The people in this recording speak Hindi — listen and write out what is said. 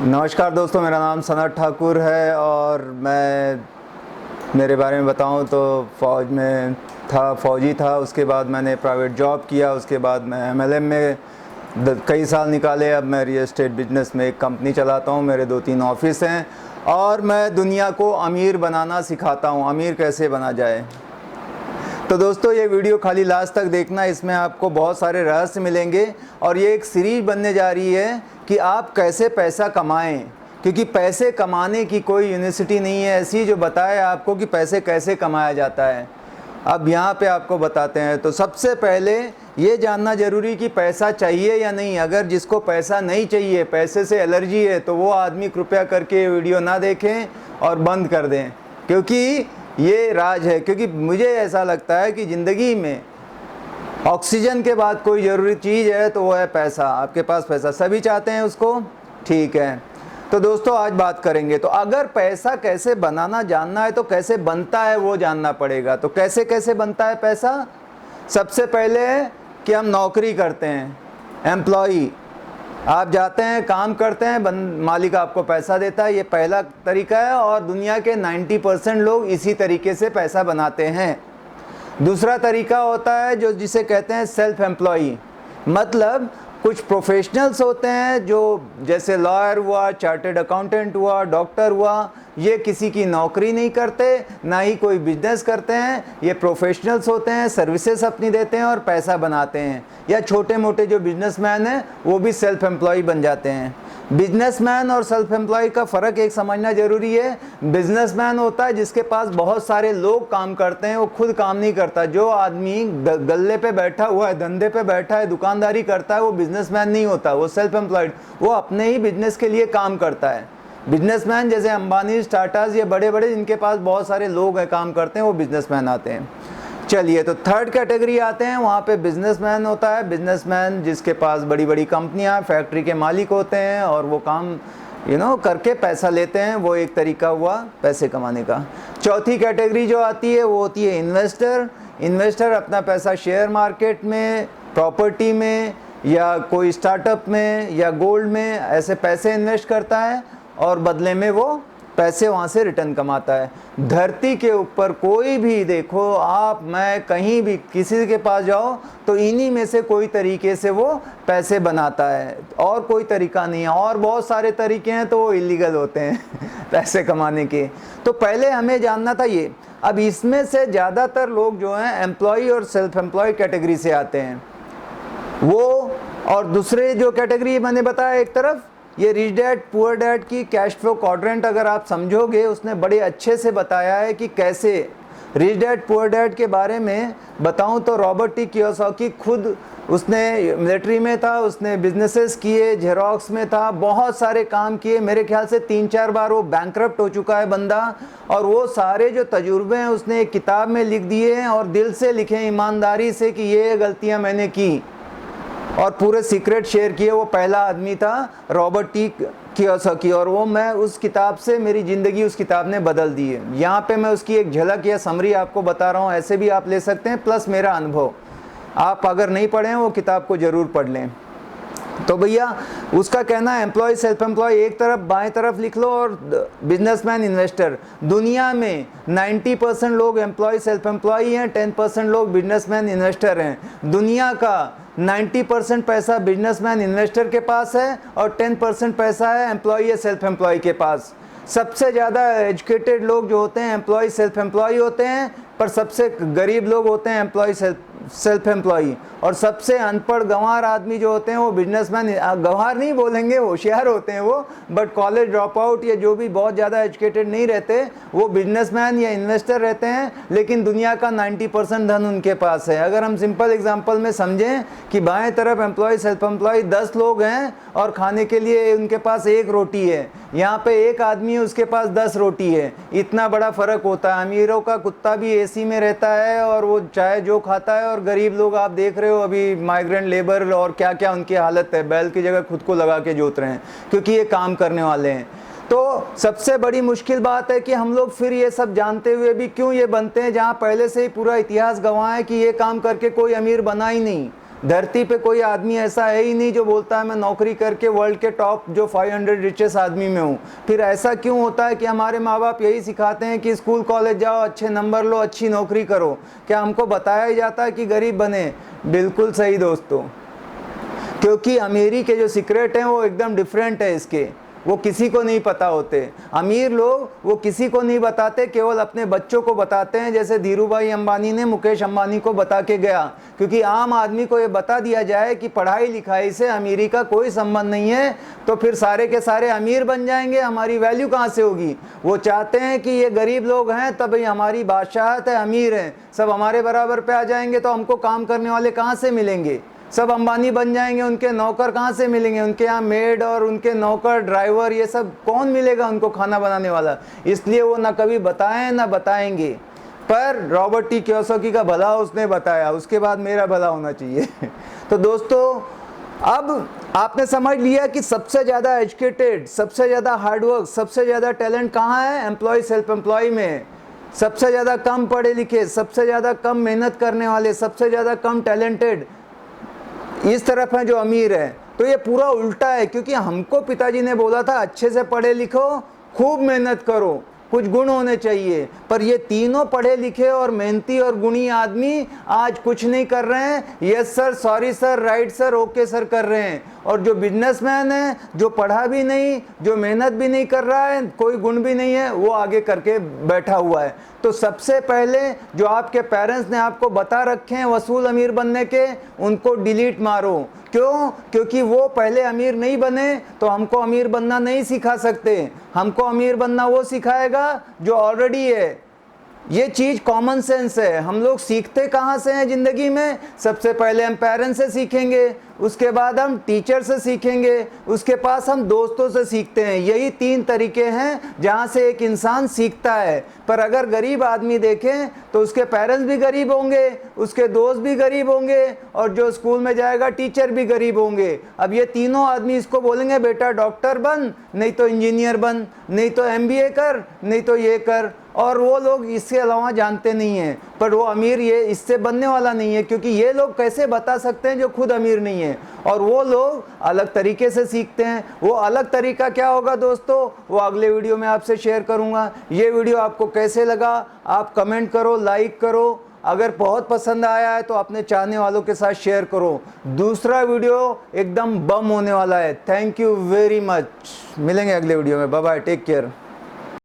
नमस्कार दोस्तों, मेरा नाम सनत ठाकुर है और मेरे बारे में बताऊं तो फौजी था। उसके बाद मैंने प्राइवेट जॉब किया। उसके बाद मैं एमएलएम में कई साल निकाले। अब मैं रियल एस्टेट बिजनेस में एक कंपनी चलाता हूं। मेरे 2-3 ऑफिस हैं और मैं दुनिया को अमीर बनाना सिखाता हूं, अमीर कैसे बना जाए। तो दोस्तों, ये वीडियो खाली लास्ट तक देखना, इसमें आपको बहुत सारे रहस्य मिलेंगे और ये एक सीरीज बनने जा रही है कि आप कैसे पैसा कमाएं, क्योंकि पैसे कमाने की कोई यूनिवर्सिटी नहीं है ऐसी जो बताए आपको कि पैसे कैसे कमाया जाता है। अब यहाँ पे आपको बताते हैं। तो सबसे पहले ये जानना ज़रूरी कि पैसा चाहिए या नहीं। अगर जिसको पैसा नहीं चाहिए, पैसे से एलर्जी है, तो वो आदमी कृपया करके ये वीडियो ना देखें और बंद कर दें, क्योंकि ये राज है। क्योंकि मुझे ऐसा लगता है कि ज़िंदगी में ऑक्सीजन के बाद कोई ज़रूरी चीज़ है तो वो है पैसा। आपके पास पैसा, सभी चाहते हैं उसको, ठीक है। तो दोस्तों, आज बात करेंगे। तो अगर पैसा कैसे बनाना जानना है तो कैसे बनता है वो जानना पड़ेगा। तो कैसे कैसे बनता है पैसा? सबसे पहले कि हम नौकरी करते हैं, एम्प्लॉई। आप जाते हैं, काम करते हैं, मालिक आपको पैसा देता है। ये पहला तरीका है और दुनिया के 90% लोग इसी तरीके से पैसा बनाते हैं। दूसरा तरीका होता है जिसे कहते हैं सेल्फ एम्प्लॉई। मतलब कुछ प्रोफेशनल्स होते हैं जो जैसे लॉयर हुआ, चार्टर्ड अकाउंटेंट हुआ, डॉक्टर हुआ, ये किसी की नौकरी नहीं करते, ना ही कोई बिजनेस करते हैं। ये प्रोफेशनल्स होते हैं, सर्विसेज अपनी देते हैं और पैसा बनाते हैं। या छोटे मोटे जो बिजनेसमैन हैं वो भी सेल्फ एम्प्लॉय बन जाते हैं। बिजनेसमैन और सेल्फ एम्प्लॉय का फ़र्क एक समझना ज़रूरी है। बिजनेसमैन होता है जिसके पास बहुत सारे लोग काम करते हैं, वो खुद काम नहीं करता। जो आदमी गल्ले पे बैठा हुआ है, धंधे पे बैठा है, दुकानदारी करता है, वो बिजनेसमैन नहीं होता, वो सेल्फ एम्प्लॉयड। वो अपने ही बिजनेस के लिए काम करता है। बिजनेसमैन जैसे अंबानी, टाटाज, ये बड़े बड़े जिनके पास बहुत सारे लोग हैं, काम करते हैं, वो बिजनेसमैन आते हैं। चलिए, तो थर्ड कैटेगरी आते हैं। वहाँ पे बिजनेसमैन होता है। बिजनेसमैन जिसके पास बड़ी बड़ी कंपनियाँ, फैक्ट्री के मालिक होते हैं और वो काम करके पैसा लेते हैं। वो एक तरीका हुआ पैसे कमाने का। चौथी कैटेगरी जो आती है वो होती है इन्वेस्टर। इन्वेस्टर अपना पैसा शेयर मार्केट में, प्रॉपर्टी में या कोई स्टार्टअप में या गोल्ड में ऐसे पैसे इन्वेस्ट करता है और बदले में वो पैसे वहाँ से रिटर्न कमाता है। धरती के ऊपर कोई भी देखो आप, मैं कहीं भी किसी के पास जाओ तो इन्हीं में से कोई तरीके से वो पैसे बनाता है, और कोई तरीका नहीं है। और बहुत सारे तरीके हैं तो वो इलीगल होते हैं पैसे कमाने के। तो पहले हमें जानना था ये। अब इसमें से ज़्यादातर लोग जो हैं एम्प्लॉय और सेल्फ एम्प्लॉय कैटेगरी से आते हैं वो। और दूसरे जो कैटेगरी मैंने बताया एक तरफ, ये रिच डैड पुअर डैड की कैश फ्लो क्वाड्रेंट अगर आप समझोगे, उसने बड़े अच्छे से बताया है कि कैसे। रिच डैड पुअर डैड के बारे में बताऊं तो रॉबर्ट टी कियोसाकी खुद, उसने मिलिट्री में था, उसने बिजनेसेस किए, जेरोक्स में था, बहुत सारे काम किए। मेरे ख्याल से 3-4 बार वो बैंकरप्ट हो चुका है बंदा। और वो सारे जो तजुर्बे हैं उसने एक किताब में लिख दिए हैं और दिल से लिखे, ईमानदारी से, कि ये गलतियाँ मैंने की और पूरे सीक्रेट शेयर किए। वो पहला आदमी था, रॉबर्ट टी कियोसाकी। और वो, मैं उस किताब से, मेरी ज़िंदगी उस किताब ने बदल दी है। यहाँ पे मैं उसकी एक झलक या समरी आपको बता रहा हूँ। ऐसे भी आप ले सकते हैं, प्लस मेरा अनुभव। आप अगर नहीं पढ़े हैं वो किताब को ज़रूर पढ़ लें। तो भैया, उसका कहना है एम्प्लॉय सेल्फ एम्प्लॉय एक तरफ, बाएं तरफ लिख लो, और बिजनेसमैन इन्वेस्टर। दुनिया में 90% लोग एम्प्लॉय सेल्फ एम्प्लॉय हैं, 10% लोग बिजनेसमैन इन्वेस्टर हैं। दुनिया का 90% पैसा बिजनेसमैन इन्वेस्टर के पास है और 10% पैसा है एम्प्लॉय या सेल्फ एम्प्लॉय के पास। सबसे ज़्यादा एजुकेटेड लोग जो होते हैं एम्प्लॉय सेल्फ एम्प्लॉय होते हैं, पर सबसे गरीब लोग होते हैं एम्प्लॉय सेल्फ एम्प्लॉय। और सबसे अनपढ़ गंवार आदमी जो होते हैं वो बिजनेसमैन, गंवार नहीं बोलेंगे, होशियार होते हैं वो, बट कॉलेज ड्रॉप आउट या जो भी बहुत ज़्यादा एजुकेटेड नहीं रहते, वो बिजनेसमैन या इन्वेस्टर रहते हैं। लेकिन दुनिया का 90% धन उनके पास है। अगर हम सिंपल एग्जांपल में समझें कि बाएं तरफ एम्प्लॉय सेल्फ एम्प्लॉय 10 लोग हैं और खाने के लिए उनके पास 1 रोटी है, यहाँ पे एक आदमी है उसके पास 10 रोटी है। इतना बड़ा फ़र्क होता है। अमीरों का कुत्ता भी एसी में रहता है और वो चाय जो खाता है, और गरीब लोग आप देख रहे हो अभी माइग्रेंट लेबर और क्या क्या उनकी हालत है, बैल की जगह खुद को लगा के जोत रहे हैं क्योंकि ये काम करने वाले हैं। तो सबसे बड़ी मुश्किल बात है कि हम लोग फिर ये सब जानते हुए भी क्यों ये बनते हैं, जहाँ पहले से ही पूरा इतिहास गवाह है कि ये काम करके कोई अमीर बना ही नहीं। धरती पे कोई आदमी ऐसा है ही नहीं जो बोलता है मैं नौकरी करके वर्ल्ड के टॉप जो 500 रिचेस्ट आदमी में हूँ। फिर ऐसा क्यों होता है कि हमारे माँ बाप यही सिखाते हैं कि स्कूल कॉलेज जाओ, अच्छे नंबर लो, अच्छी नौकरी करो। क्या हमको बताया ही जाता है कि गरीब बने? बिल्कुल सही दोस्तों, क्योंकि अमीरी के जो सीक्रेट हैं वो एकदम डिफरेंट है इसके, वो किसी को नहीं पता होते। अमीर लोग वो किसी को नहीं बताते, केवल अपने बच्चों को बताते हैं, जैसे धीरूभाई अंबानी ने मुकेश अंबानी को बता के गया। क्योंकि आम आदमी को ये बता दिया जाए कि पढ़ाई लिखाई से अमीरी का कोई संबंध नहीं है, तो फिर सारे के सारे अमीर बन जाएंगे, हमारी वैल्यू कहाँ से होगी? वो चाहते हैं कि ये गरीब लोग हैं तभी हमारी बादशाहत है, अमीर हैं, सब हमारे बराबर पे आ जाएंगे तो हमको काम करने वाले कहाँ से मिलेंगे? सब अंबानी बन जाएंगे, उनके नौकर कहाँ से मिलेंगे? उनके यहाँ मेड और उनके नौकर, ड्राइवर, ये सब कौन मिलेगा उनको खाना बनाने वाला? इसलिए वो ना कभी बताएं ना बताएंगे। पर रॉबर्ट टी कियोसाकी का भला उसने बताया, उसके बाद मेरा भला होना चाहिए। तो दोस्तों, अब आपने समझ लिया कि सबसे ज़्यादा एजुकेटेड, सबसे ज़्यादा हार्डवर्क, सबसे ज़्यादा टैलेंट कहाँ है? एम्प्लॉय, सेल्फ एम्प्लॉय में। सबसे ज़्यादा कम पढ़े लिखे, सबसे ज़्यादा कम मेहनत करने वाले, सबसे ज़्यादा कम टैलेंटेड इस तरफ है जो अमीर है। तो ये पूरा उल्टा है, क्योंकि हमको पिताजी ने बोला था अच्छे से पढ़े लिखो, खूब मेहनत करो, कुछ गुण होने चाहिए। पर ये तीनों पढ़े लिखे और मेहनती और गुणी आदमी आज कुछ नहीं कर रहे हैं। Yes sir, sorry sir, right sir, okay sir कर रहे हैं। और जो बिजनेसमैन है, जो पढ़ा भी नहीं, जो मेहनत भी नहीं कर रहा है, कोई गुण भी नहीं है, वो आगे करके बैठा हुआ है। तो सबसे पहले जो आपके पेरेंट्स ने आपको बता रखे हैं वसूल अमीर बनने के, उनको डिलीट मारो। क्यों? क्योंकि वो पहले अमीर नहीं बने तो हमको अमीर बनना नहीं सिखा सकते। हमको अमीर बनना वो सिखाएगा जो ऑलरेडी है। ये चीज़ कॉमन सेंस है। हम लोग सीखते कहाँ से हैं ज़िंदगी में? सबसे पहले हम पेरेंट्स से सीखेंगे, उसके बाद हम टीचर से सीखेंगे, उसके पास हम दोस्तों से सीखते हैं। यही 3 तरीके हैं जहाँ से एक इंसान सीखता है। पर अगर गरीब आदमी देखें तो उसके पेरेंट्स भी गरीब होंगे, उसके दोस्त भी गरीब होंगे, और जो स्कूल में जाएगा टीचर भी गरीब होंगे। अब ये तीनों आदमी इसको बोलेंगे बेटा डॉक्टर बन, नहीं तो इंजीनियर बन, नहीं तो MBA कर, नहीं तो ये कर, और वो लोग इसके अलावा जानते नहीं हैं। पर वो अमीर ये इससे बनने वाला नहीं है, क्योंकि ये लोग कैसे बता सकते हैं जो खुद अमीर नहीं है। और वो लोग अलग तरीके से सीखते हैं। वो अलग तरीका क्या होगा दोस्तों, वो अगले वीडियो में आपसे शेयर करूंगा। ये वीडियो आपको कैसे लगा आप कमेंट करो, लाइक करो। अगर बहुत पसंद आया है तो अपने चाहने वालों के साथ शेयर करो। दूसरा वीडियो एकदम बम होने वाला है। Thank you very much. मिलेंगे अगले वीडियो में। Bye bye, take care.